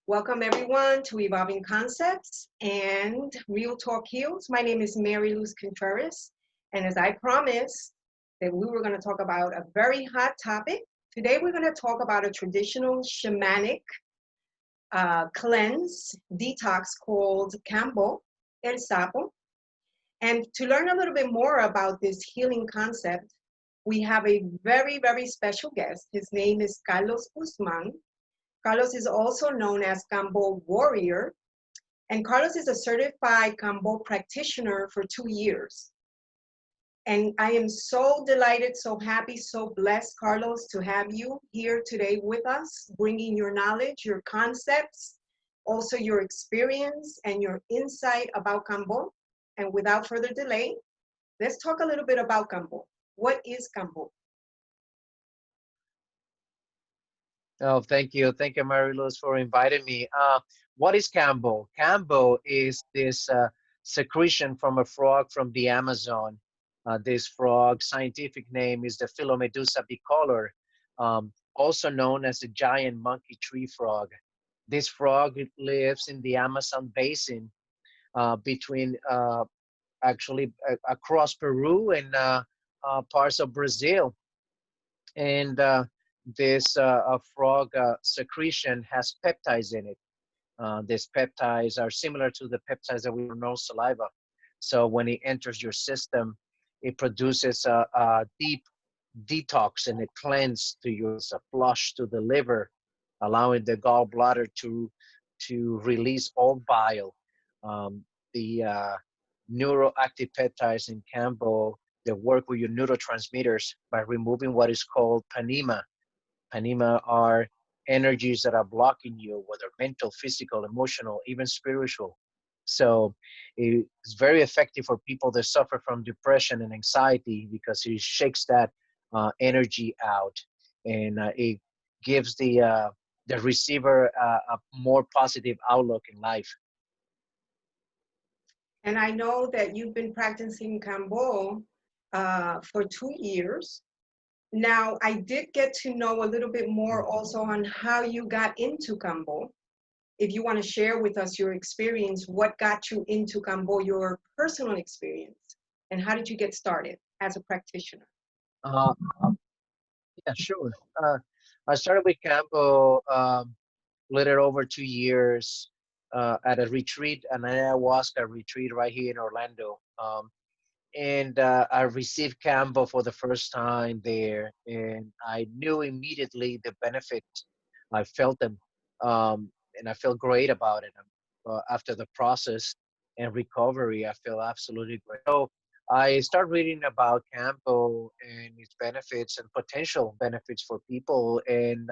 Welcome everyone to Evolving Concepts and Real Talk Heals. My name is Mary Luz Contreras, and as I promised that we were going to talk about a very hot topic, today we're going to talk about a traditional shamanic cleanse detox called Kambo Sapo. And to learn a little bit more about this healing concept, we have a very, very special guest. His name is Carlos Guzman. Carlos is also known as Kambo Warrior, and Carlos is a certified Kambo practitioner for 2 years. And I am so delighted, so happy, so blessed, Carlos, to have you here today with us, bringing your knowledge, your concepts, also your experience and your insight about Kambo. And without further delay, let's talk a little bit about Kambo. What is Kambo? Oh, thank you. Thank you, Mary Luz, for inviting me. What is Kambo? Kambo is this secretion from a frog from the Amazon. This frog, scientific name is the Philomedusa bicolor, also known as the giant monkey tree frog. This frog lives in the Amazon basin between actually across Peru and parts of Brazil. And this frog secretion has peptides in it. These peptides are similar to the peptides that we know saliva. So when it enters your system, it produces a deep detox and a cleanse to you. It's a flush to the liver, allowing the gallbladder to release all bile. The neuroactive peptides in Kambo, they work with your neurotransmitters by removing what is called panema. Panema are energies that are blocking you, whether mental, physical, emotional, even spiritual. So it's very effective for people that suffer from depression and anxiety because it shakes that energy out, and it gives the receiver a more positive outlook in life. And I know that you've been practicing Kambo for 2 years. Now, I did get to know a little bit more also on how you got into Kambo. If you want to share with us your experience, what got you into Kambo, your personal experience, and how did you get started as a practitioner? Uh, yeah, sure. I started with Kambo little over 2 years at a retreat, an ayahuasca retreat right here in Orlando. And I received Kambo for the first time there, and I knew immediately the benefits. I felt them, and I felt great about it. After the process and recovery, I feel absolutely great. So I started reading about Kambo and its benefits and potential benefits for people, and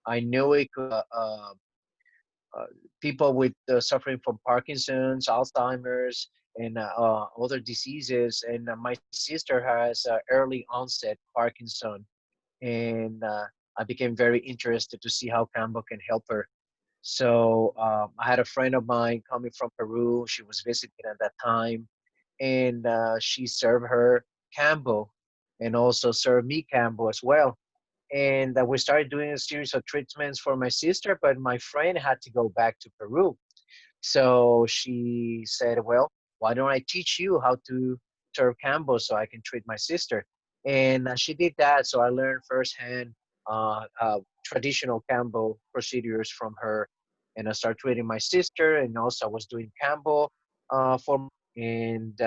I knew it could uh, people with suffering from Parkinson's, Alzheimer's, and other diseases. And my sister has early onset Parkinson, and I became very interested to see how Kambo can help her. So I had a friend of mine coming from Peru. She was visiting at that time, and she served her Kambo, and also served me Kambo as well. And we started doing a series of treatments for my sister, but my friend had to go back to Peru. So she said, well, why don't I teach you how to serve Kambo so I can treat my sister? And she did that. So I learned firsthand traditional Kambo procedures from her. And I started treating my sister, and also I was doing Kambo and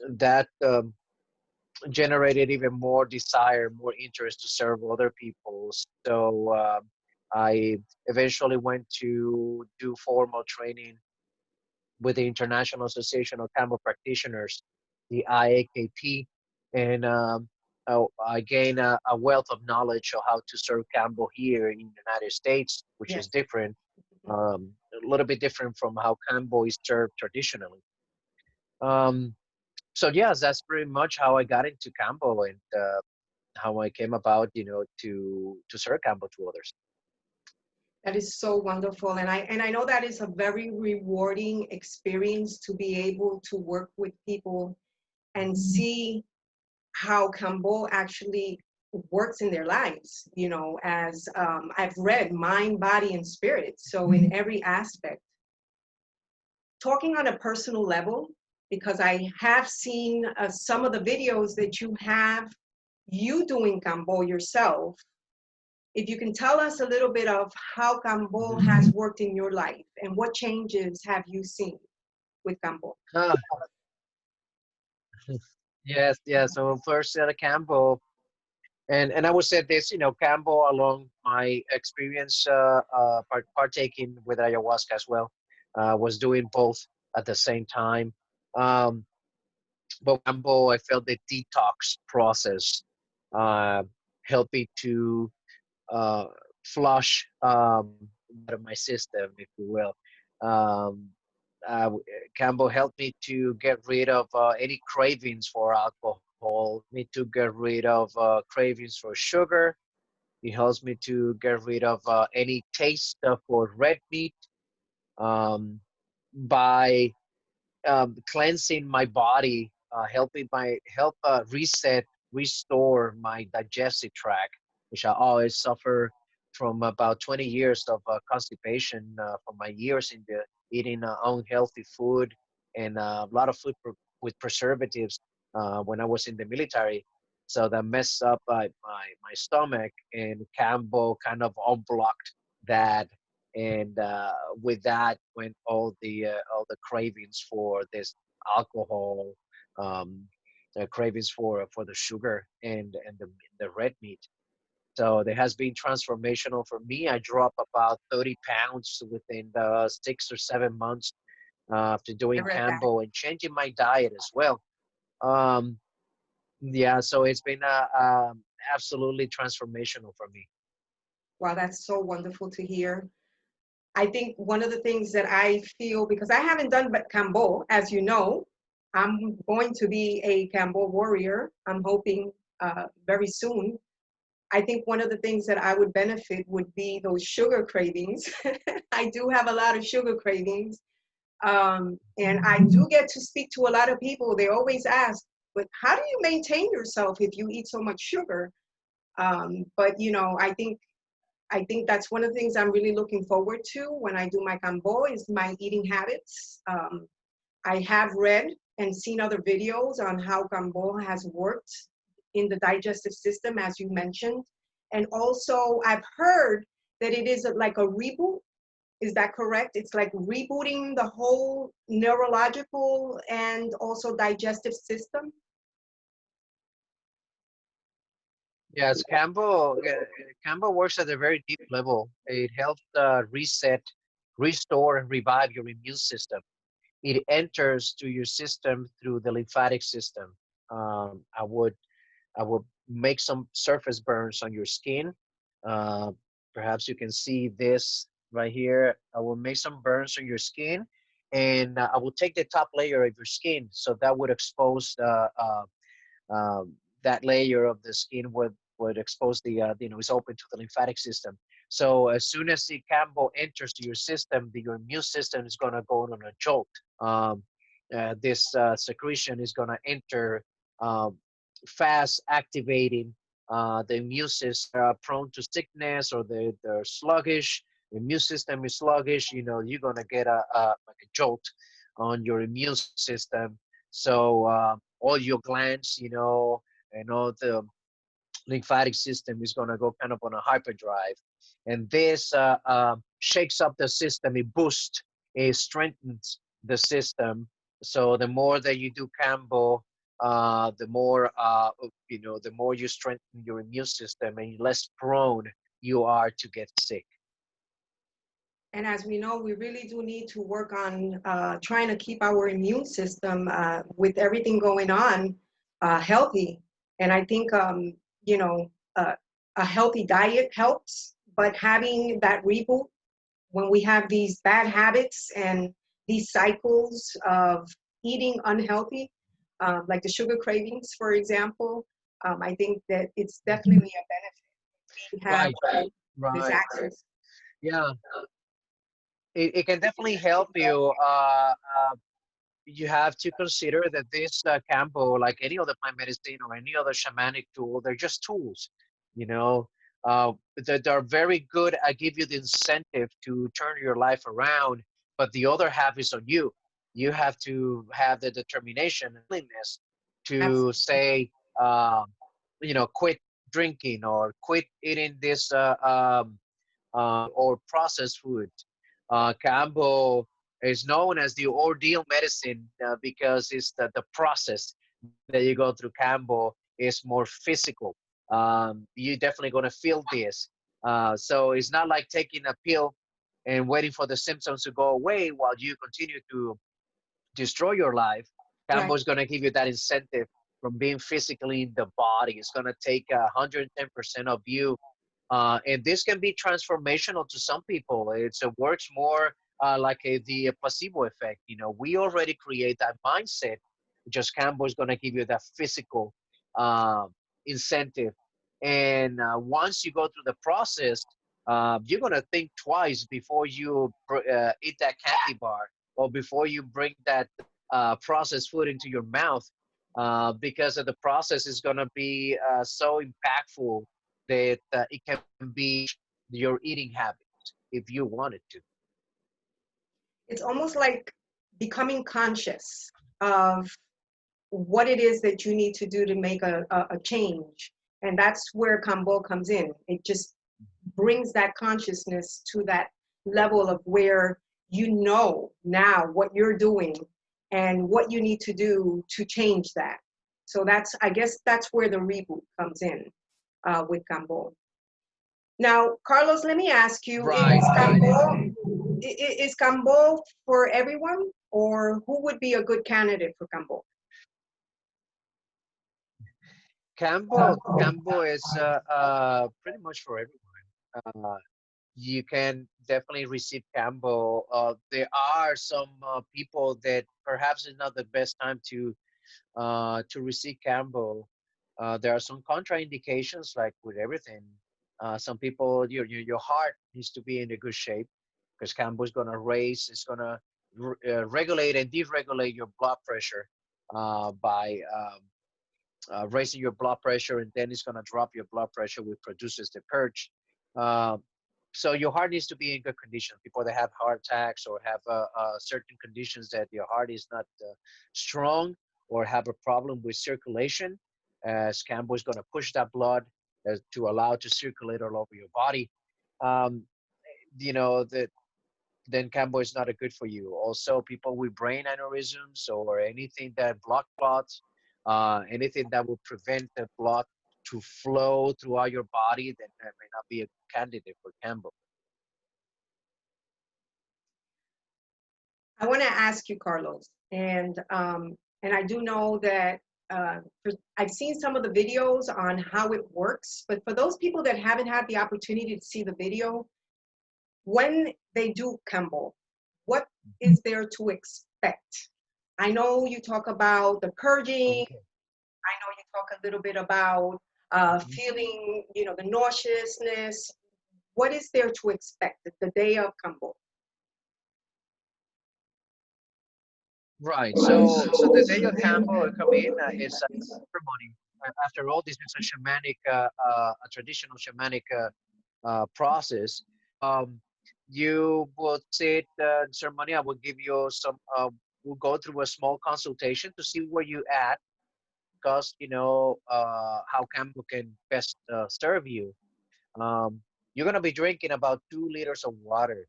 that generated even more desire, more interest to serve other people. So I eventually went to do formal training with the International Association of Kambo Practitioners, the IAKP, and I gained a wealth of knowledge of how to serve Kambo here in the United States, which is Yes. different, a little bit different from how Kambo is served traditionally. Um, so yes, that's pretty much how I got into Kambo and how I came about, to serve Kambo to others. That is so wonderful. And I know that is a very rewarding experience to be able to work with people and see how Kambo actually works in their lives, you know, as I've read mind, body, and spirit. So in every aspect, talking on a personal level, because I have seen some of the videos that you have you doing Kambo yourself. If you can tell us a little bit of how Kambo has worked in your life and what changes have you seen with Kambo? Ah, yes, yes. So first, the Kambo, and I would say this, you know, Kambo along my experience partaking with ayahuasca as well, was doing both at the same time. Um, but Kambo, I felt the detox process uh, helped me to uh, flush out of my system, if you will. Um, uh, Campbell helped me to get rid of any cravings for alcohol, me to get rid of cravings for sugar. He helps me to get rid of any taste for red meat um, by cleansing my body, helping my help reset, restore my digestive tract, which I always suffer from about 20 years of constipation from my years in the eating unhealthy food and a lot of food with preservatives when I was in the military. So that messed up my stomach, and Campbell kind of unblocked that, and with that went all the cravings for this alcohol, um, the cravings for the sugar and the red meat. So there has been transformational for me. I dropped about 30 pounds within the 6 or 7 months after I doing read that. Kambo and changing my diet as well. Um, yeah, so it's been absolutely transformational for me. Wow, that's so wonderful to hear. I think one of the things that I feel, because I haven't done but Kambo, as you know, I'm going to be a Kambo warrior. I'm hoping very soon. I think one of the things that I would benefit would be those sugar cravings. I do have a lot of sugar cravings. And I do get to speak to a lot of people. They always ask, but how do you maintain yourself if you eat so much sugar? But you know, I think that's one of the things I'm really looking forward to when I do my Kambo is my eating habits. I have read and seen other videos on how Kambo has worked in the digestive system, as you mentioned. And also, I've heard that it is like a reboot. Is that correct? It's like rebooting the whole neurological and also digestive system. Yes, Kambo works at a very deep level. It helps reset, restore, and revive your immune system. It enters to your system through the lymphatic system. Um, I would I would make some surface burns on your skin. Uh, Perhaps you can see this right here. I will make some burns on your skin, and I will take the top layer of your skin, so that would expose um, that layer of the skin would expose you know, it's open to the lymphatic system. So as soon as the Campbell enters to your system, your immune system is going to go on a jolt. This secretion is going to enter um, fast, activating the immune system. Prone to sickness, or they're sluggish. The immune system is sluggish. You know, you're going to get like a jolt on your immune system. So all your glands, you know, and all the lymphatic system is going to go kind of on a hyperdrive. And this shakes up the system. It boosts, it strengthens the system. So the more that you do Kambo, the more, you know, the more you strengthen your immune system and less prone you are to get sick. And as we know, we really do need to work on trying to keep our immune system with everything going on healthy. And I think, you know, a healthy diet helps, but having that reboot when we have these bad habits and these cycles of eating unhealthy, like the sugar cravings, for example, I think that it's definitely a benefit. We have Right, this right. access. Yeah, it can definitely help you. You have to consider that this Kambo, like any other plant medicine or any other shamanic tool, they're just tools. you know. That are very good at give you the incentive to turn your life around, but the other half is on you. You have to have the determination and willingness to Absolutely. say, quit drinking or quit eating this or processed food. Kambo is known as the ordeal medicine because it's the process that you go through. Kambo is more physical. You're definitely going to feel this. So it's not like taking a pill and waiting for the symptoms to go away while you continue to destroy your life. Kambo Right. is going to give you that incentive from being physically in the body. It's going to take 110% of you, and this can be transformational to some people. It works more like the placebo effect. We already create that mindset. Just Campbell is going to give you that physical um, incentive. And once you go through the process, you're going to think twice before you eat that candy bar or before you bring that processed food into your mouth, because of the process is going to be so impactful that it can be your eating habits if you wanted to. It's almost like becoming conscious of what it is that you need to do to make a change. And that's where Kambo comes in. It just brings that consciousness to that level of where you know now what you're doing and what you need to do to change that. So that's, I guess, that's where the reboot comes in with Kambo. Now, Carlos, let me ask you: Right, right. Is Kambo for everyone, or who would be a good candidate for Kambo? Cambo is pretty much for everyone. You can definitely receive Cambo. There are some people that perhaps is not the best time to receive Cambo. There are some contraindications, like with everything. Some people, your heart needs to be in a good shape because Cambo is going to raise, it's going to regulate and deregulate your blood pressure by raising your blood pressure, and then it's going to drop your blood pressure, which produces the purge. Uh, so your heart needs to be in good condition. People that have heart attacks or have certain conditions that your heart is not strong or have a problem with circulation, Scambo is going to push that blood to allow it to circulate all over your body. Um, that then Cambo is not a good for you. Also, people with brain aneurysms or anything that block clots, anything that will prevent the blood to flow throughout your body, then that may not be a candidate for Cambo. I want to ask you, Carlos, and I do know that I've seen some of the videos on how it works, but for those people that haven't had the opportunity to see the video, when they do Kambo, what is there to expect? I know you talk about the purging. Okay. I know you talk a little bit about Mhm. feeling, the nauseousness. What is there to expect the day of Kambo? Right. So the day of Cambo will come in is a ceremony. After all, this is a shamanic, a traditional shamanic process. Um, you will sit in ceremony. I will give you some. We'll go through a small consultation to see where you at, discuss, how Cambo can best serve you. Um, you're gonna be drinking about 2 liters of water.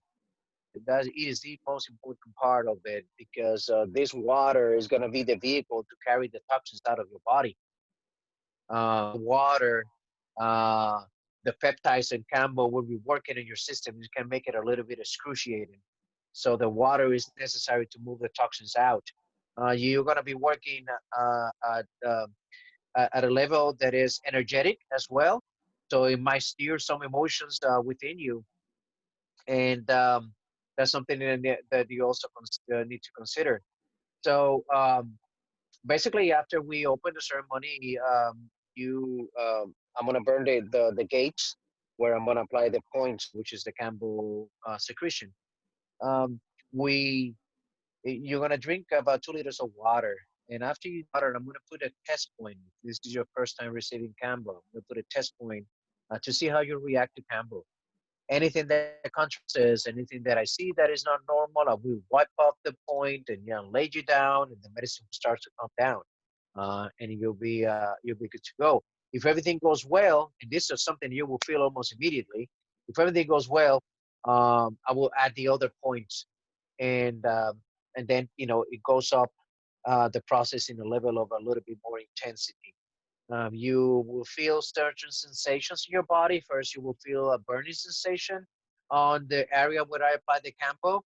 That is the most important part of it because this water is gonna be the vehicle to carry the toxins out of your body. Water, uh, the peptides and Cambo will be working in your system. You can make it a little bit excruciating. So the water is necessary to move the toxins out. You're gonna be working at a level that is energetic as well. So it might steer some emotions within you, and that's something that you also need to consider. So basically, after we open the ceremony, you I'm gonna burn the gates where I'm gonna apply the points, which is the Campbell secretion. Um, we you're gonna drink about 2 liters of water, and after you water, I'm gonna put a test point. This is your first time receiving Campbell. I'm gonna put a test point to see how you react to Kambo. Anything that contrasts, anything that I see that is not normal, I will wipe off the point and lay you down, and the medicine will start to calm down, and you'll be good to go. If everything goes well, and this is something you will feel almost immediately, if everything goes well, I will add the other points, and then it goes up the process in a level of a little bit more intensity. You will feel certain sensations in your body. First, you will feel a burning sensation on the area where I apply the Campo.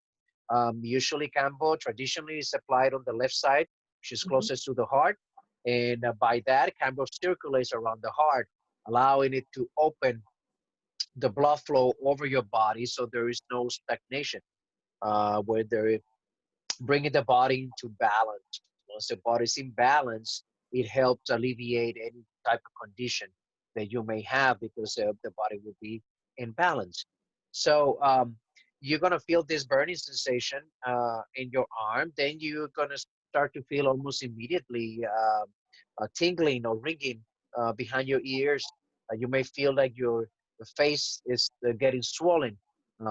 Usually, Campo traditionally is applied on the left side, which is Mhm. closest to the heart. And by that, Campo circulates around the heart, allowing it to open the blood flow over your body so there is no stagnation, where there bringing the body into balance. Once the body's in balance, it helps alleviate any type of condition that you may have because the body will be in balance. So you're gonna feel this burning sensation in your arm. Then you're gonna start to feel almost immediately tingling or ringing behind your ears. You may feel like your face is getting swollen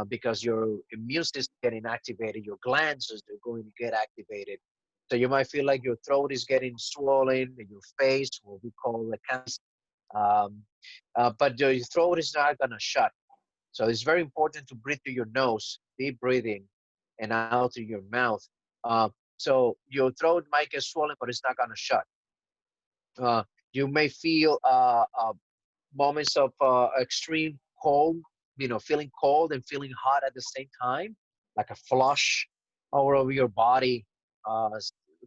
because your immune system is getting activated, your glands are going to get activated. So you might feel like your throat is getting swollen, and your face, what we call the um, but your throat is not gonna shut. So it's very important to breathe through your nose, deep breathing, and out through your mouth. Uh, so your throat might get swollen, but it's not gonna shut. Uh, you may feel moments of extreme cold, feeling cold and feeling hot at the same time, like a flush all over your body,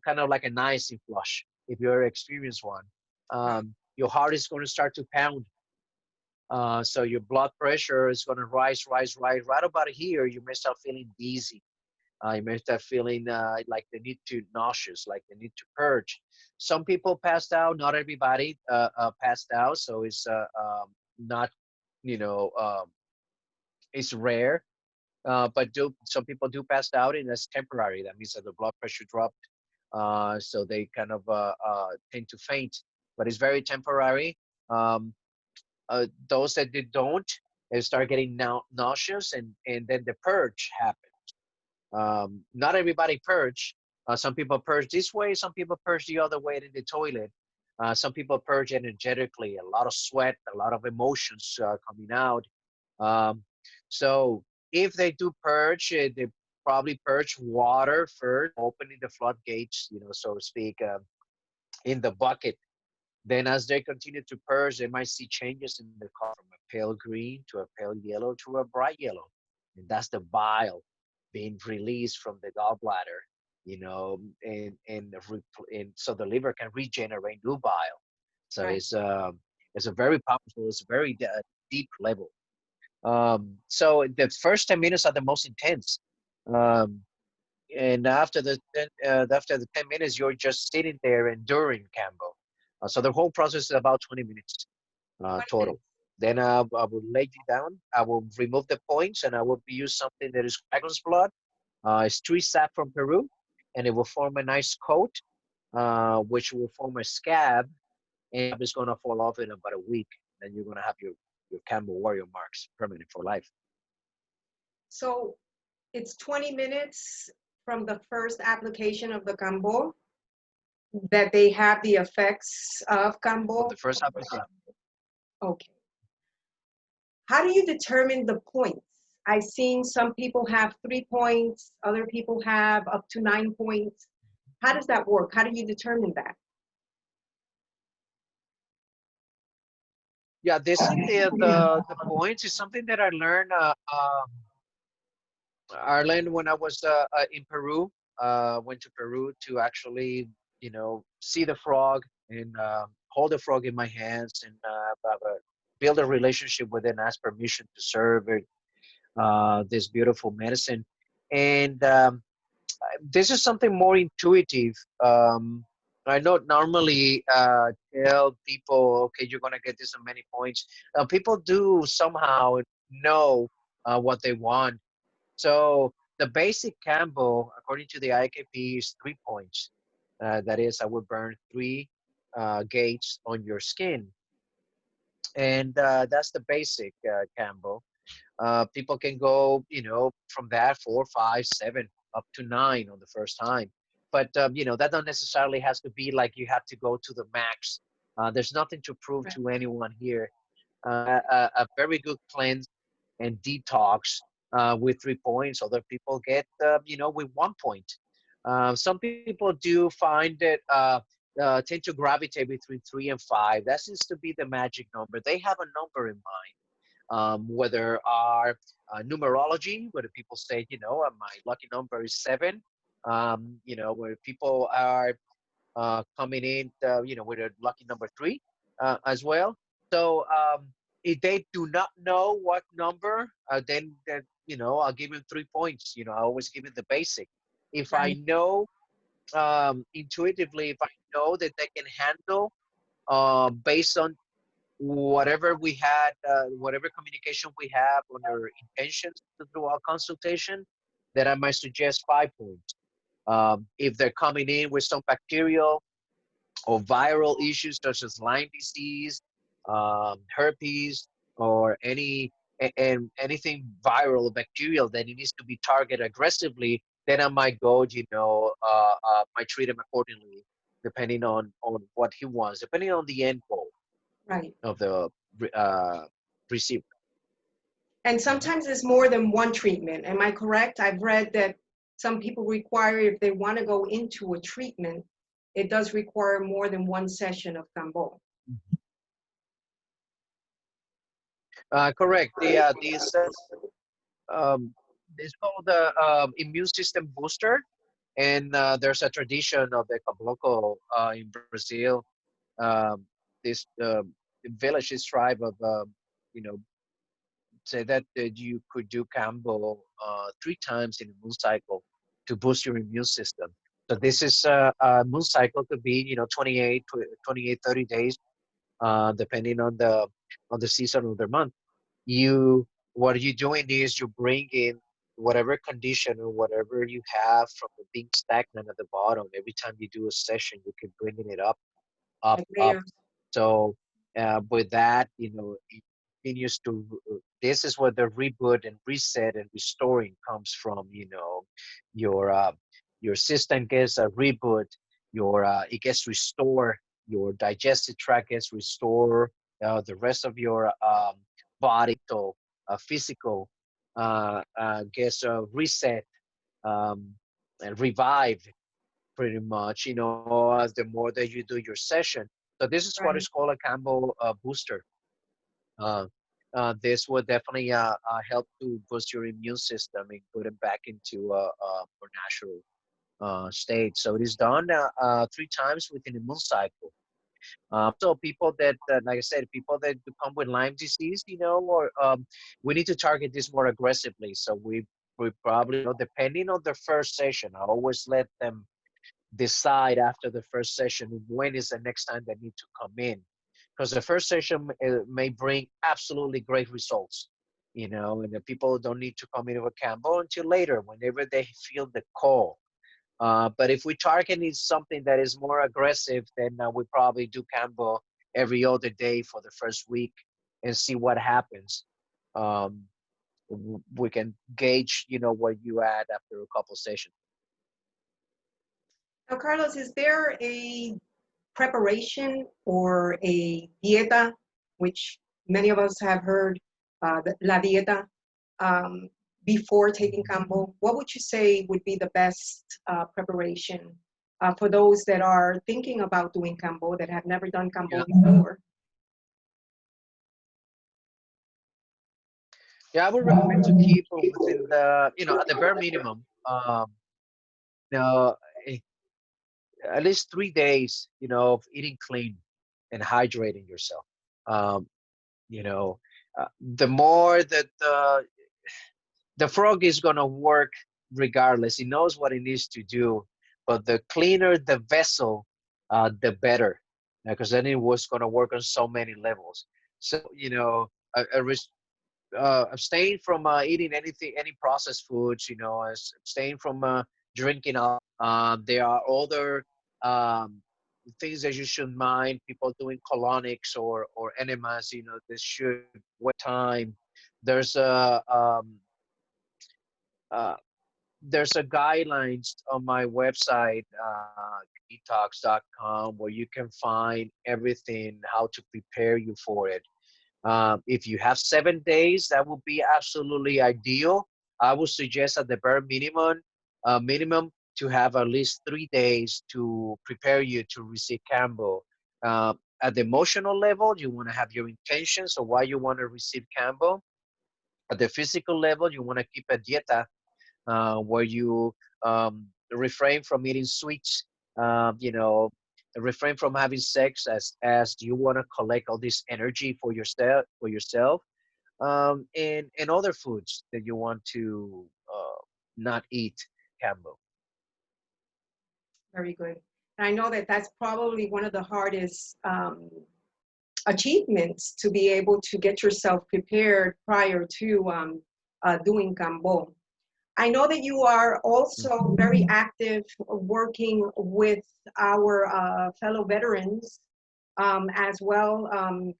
kind of like an icing flush if you ever experienced one. Wow. Your heart is going to start to pound. So your blood pressure is going to rise. Right about here, you may start feeling dizzy. You may start feeling like they need to nauseous, like they need to purge. Some people passed out. Not everybody passed out, so it's not you know it's rare. But some people do pass out, and that's temporary. That means that the blood pressure dropped, so they kind of tend to faint. But it's very temporary. Um, those that don't, they start getting nauseous, and then the purge happens. Not everybody purge. Some people purge this way, some people purge the other way in the toilet. Some people purge energetically, a lot of sweat, a lot of emotions coming out. Um, so if they do purge, they probably purge water first, opening the floodgates, so to speak, in the bucket. Then as they continue to purge, they might see changes in the color from a pale green to a pale yellow to a bright yellow. And that's the bile being released from the gallbladder, and so the liver can regenerate new bile. So Right. it's a very powerful, it's a very deep level. So the first 10 minutes are the most intense. Um, and after the 10 minutes, you're just sitting there enduring Kambo. So the whole process is about 20 minutes 20 total. minutes. Then I will lay you down. I will remove the points, and I will use something that is dragon's blood. It's tree sap from Peru, and it will form a nice coat, which will form a scab, and it's going to fall off in about a week. Then you're going to have your Kambo Warrior marks permanent for life. So it's 20 minutes from the first application of the Kambo that they have the effects of Of Kambo. the first application. Okay. How do you determine the points? I've seen some people have 3 points, other people have up to 9 points. How does that work? How do you determine that? Yeah, the points is something that I learned when I was in Peru. Went to Peru to actually, see the frog and hold the frog in my hands and build a relationship with it and ask permission to serve it, this beautiful medicine. And this is something more intuitive. I don't normally tell people, okay, you're going to get this on many points. People do somehow know what they want. So the basic combo, according to the IKP, is 3 points. That is, I would burn three gates on your skin. And that's the basic Kambo. People can go, from that 4, 5, 7, up to 9 on the first time. But that don't necessarily has to be like you have to go to the max. There's nothing to prove Right. to anyone here. A very good cleanse and detox with 3 points. Other people get, with 1 point. Some people do find that tend to gravitate between 3 and 5. That seems to be the magic number. They have a number in mind, whether our numerology, where people say, my lucky number is 7, where people are coming in, with a lucky number 3 as well. So if they do not know what number, then I'll give them 3 points. I always give it the basic. If I Right. know intuitively, if I know that they can handle based on whatever we had, whatever communication we have on their intentions through our consultation, then I might suggest 5 points. If they're coming in with some bacterial or viral issues such as Lyme disease, herpes, or and anything viral or bacterial that it needs to be targeted aggressively, then I might go, might treat him accordingly, depending on what he wants, depending on the end goal Right. of the uh, receiver. And Mhm. sometimes it's more than one treatment. Am I correct? I've read that some people require, if they want to go into a treatment, it does require more than one session of Kambo. Correct. Um, it's called the immune system booster, and there's a tradition of the Caboclo in Brazil. Um, this village, this tribe of you know say that you could do Kambo 3 times in a moon cycle to boost your immune system. So this is a moon cycle could be 28, 30 days, depending on the season of the month. You What you're doing is you bring in whatever condition or whatever you have from the being stagnant at the bottom. Every time you do a session, you keep bringing it up, up, Like up. layers. So with that, it continues to. This is where the reboot and reset and restoring comes from. Your your system gets a reboot. Your it gets restored. Your digestive tract gets restored. The rest of your body, so physical, gets reset and revived pretty much, as the more that you do your session. So this is what is Right. called a Kambo booster. Uh, this will definitely help to boost your immune system and put it back into a more natural state. So it is done 3 times within a moon cycle. So people that, like I said, people that come with Lyme disease, or we need to target this more aggressively. So we probably, depending on the first session, I always let them decide after the first session when is the next time they need to come in, because the first session may bring absolutely great results, and the people don't need to come in with Kambo until later, whenever they feel the call. But if we target is something that is more aggressive, then we probably do Kambo every other day for the first week and see what happens. um, we can gauge where you at after a couple sessions. Now, Carlos, is there a preparation or a dieta, which many of us have heard, la dieta, um, before taking Kambo? What would you say would be the best preparation for those that are thinking about doing Kambo, that have never done Yeah. Kambo before? Yeah, I would recommend to keep within the, at the bare minimum, you know, eh, at least 3 days, of eating clean and hydrating yourself. Um, you know, the more that the frog is gonna work regardless. He knows what he needs to do, but the cleaner the vessel, the better, because then it was gonna work on so many levels. So, abstain from eating any processed foods, abstain from drinking alcohol. There are other um, things that you should mind. People doing colonics or enemas, this should wait time. There's uh, there's a guidelines on my website, detox.com, where you can find everything, how to prepare you for it. If you have 7 days, that would be absolutely ideal. I would suggest at the bare minimum to have at least 3 days to prepare you to receive Kambo. At the emotional level, you want to have your intentions of why you want to receive Kambo. At the physical level, you want to keep a dieta where you refrain from eating sweets, refrain from having sex as you want to collect all this energy for yourself, and other foods that you want to not eat, Campbell. Very good. And I know that that's probably one of the hardest achievements, to be able to get yourself prepared prior to doing Kambo. I know that you are also very active working with our fellow veterans as well,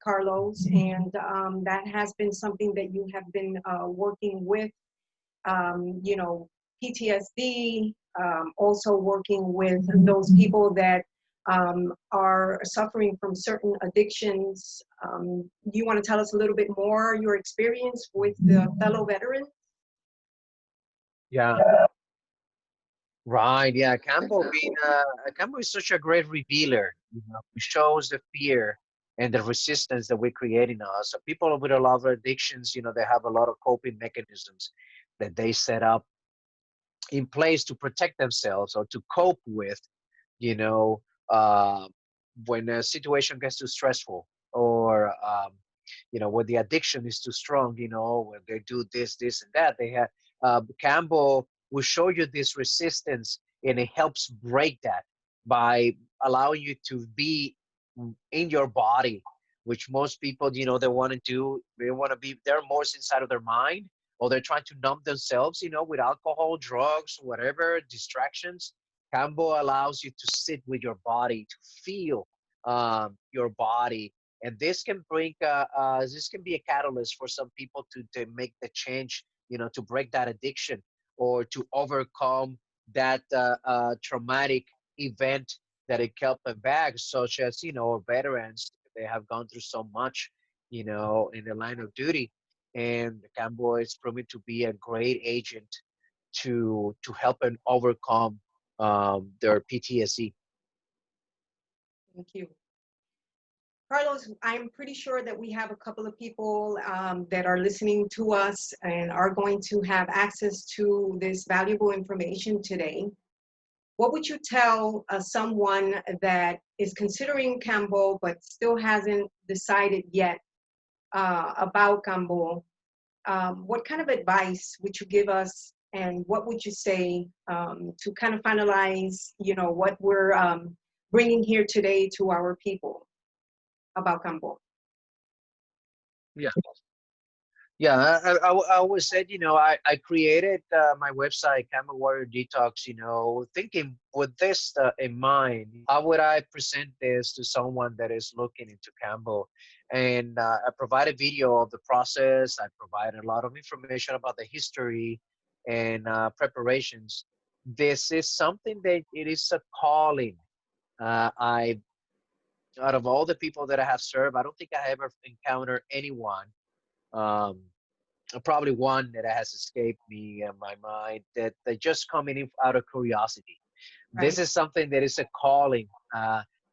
Carlos, and that has been something that you have been working with, you know, PTSD, also working with those people that are suffering from certain addictions. Do you want to tell us a little bit more your experience with the fellow veterans? Yeah, right. Yeah, Campbell is such a great revealer. It shows the fear and the resistance that we create in us. So people with a lot of addictions, they have a lot of coping mechanisms that they set up in place to protect themselves or to cope with, you know, uh, when a situation gets too stressful, or when the addiction is too strong, when they do this and that. They have Campbell will show you this resistance, and it helps break that by allowing you to be in your body, which most people, they want to do. They want to be. They're more inside of their mind, or they're trying to numb themselves, with alcohol, drugs, whatever distractions. Kambo allows you to sit with your body, to feel your body, and this can be a catalyst for some people to make the change, to break that addiction or to overcome that traumatic event that it kept them back, such as veterans. They have gone through so much, in the line of duty, and Kambo is proven to be a great agent to help and overcome their PTSD. Thank you. Carlos, I'm pretty sure that we have a couple of people that are listening to us and are going to have access to this valuable information today. What would you tell someone that is considering Kambo but still hasn't decided yet about Kambo? What kind of advice would you give us, and what would you say to kind of finalize, what we're bringing here today to our people about Kambo? Yeah. Yeah, I always said, I created my website, Kambo Warrior Detox, thinking with this in mind, how would I present this to someone that is looking into Kambo? And I provide a video of the process. I provide a lot of information about the history and preparations. This is something that it is a calling. I Out of all the people that I have served, I don't think I ever encountered anyone. Um, Probably one that has escaped me in my mind, that just coming in out of curiosity. This Right. is something that is a calling,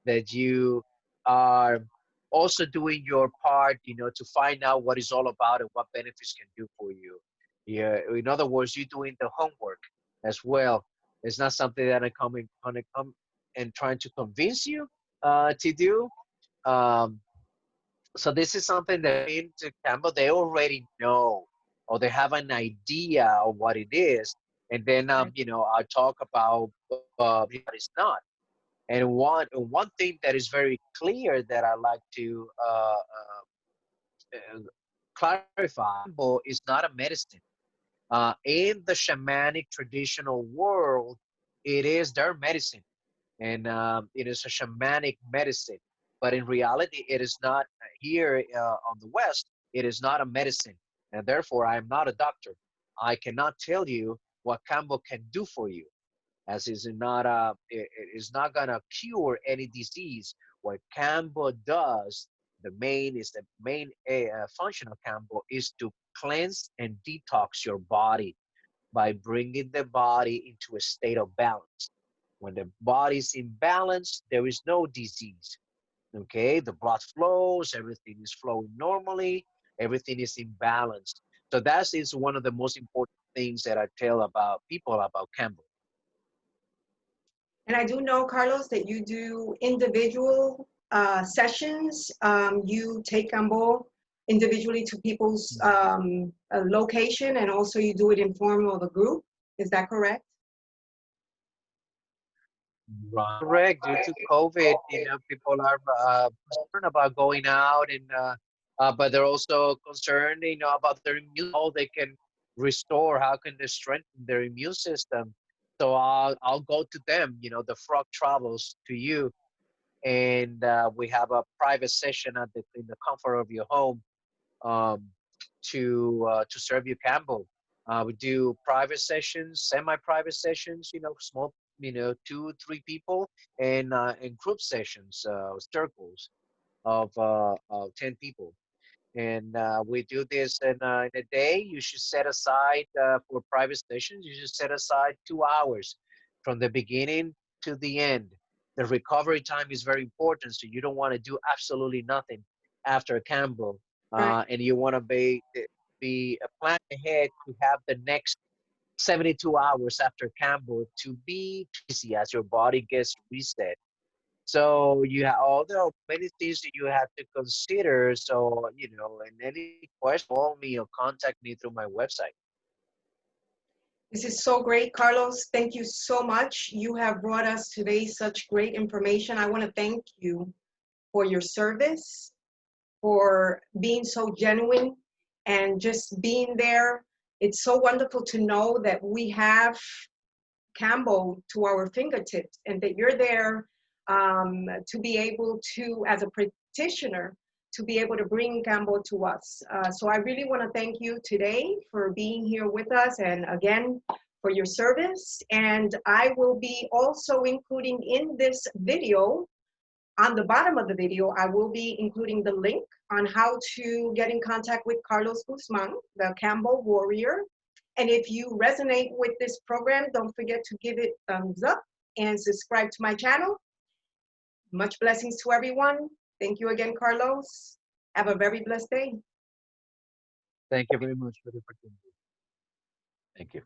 that you are also doing your part, to find out what it's all about and what benefits can do for you. Yeah, in other words, you're doing the homework as well. It's not something that I'm coming gonna come and trying to convince you to do. Um, so this is something that into Campbell, they already know, or they have an idea of what it is. And then, Right. I talk about what it's not. And one thing that is very clear that I like to clarify, Kambo is not a medicine. In the shamanic traditional world, it is their medicine. and it is a shamanic medicine. But in reality, it is not here on the West. It is not a medicine, and therefore I am not a doctor. I cannot tell you what Kambo can do for you, as it is not gonna cure any disease. What Kambo does, the main function of Kambo is to cleanse and detox your body by bringing the body into a state of balance. When the body is in balance, there is no disease. Okay, the blood flows, everything is flowing normally, everything is in balance. So that is one of the most important things that I tell about people about Kambo. And I do know, Carlos, that you do individual sessions. You take Kambo individually to people's location, and also you do it in form of a group. Is that correct? Right. Correct. Due to COVID, people are concerned about going out, and but they're also concerned, about their immune, how they can restore, how can they strengthen their immune system. So I'll go to them. The frog travels to you, and we have a private session in the comfort of your home, um, to serve you Campbell. We do private sessions, semi-private sessions, small, 2, 3 people, and group sessions, circles of 10 people. And we do this in a day. You should set aside for private sessions. You should set aside 2 hours from the beginning to the end. The recovery time is very important, so you don't want to do absolutely nothing after Campbell, Right. and you want to be a plan ahead to have the next 72 hours after Campbell to be easy as your body gets reset. So you have all the many things that you have to consider. So, and any question, call me or contact me through my website. This is so great, Carlos. Thank you so much. You have brought us today such great information. I want to thank you for your service, for being so genuine and just being there. It's so wonderful to know that we have Kambo to our fingertips and that you're there to be able to, as a practitioner, to be able to bring Kambo to us. So I really want to thank you today for being here with us, and again, for your service. And I will be also including in this video, on the bottom of the video, I will be including the link on how to get in contact with Carlos Guzman, the Kambo Warrior. And if you resonate with this program, don't forget to give it thumbs up and subscribe to my channel. Much blessings to everyone. Thank you again, Carlos. Have a very blessed day. Thank you very much for the opportunity. Thank you.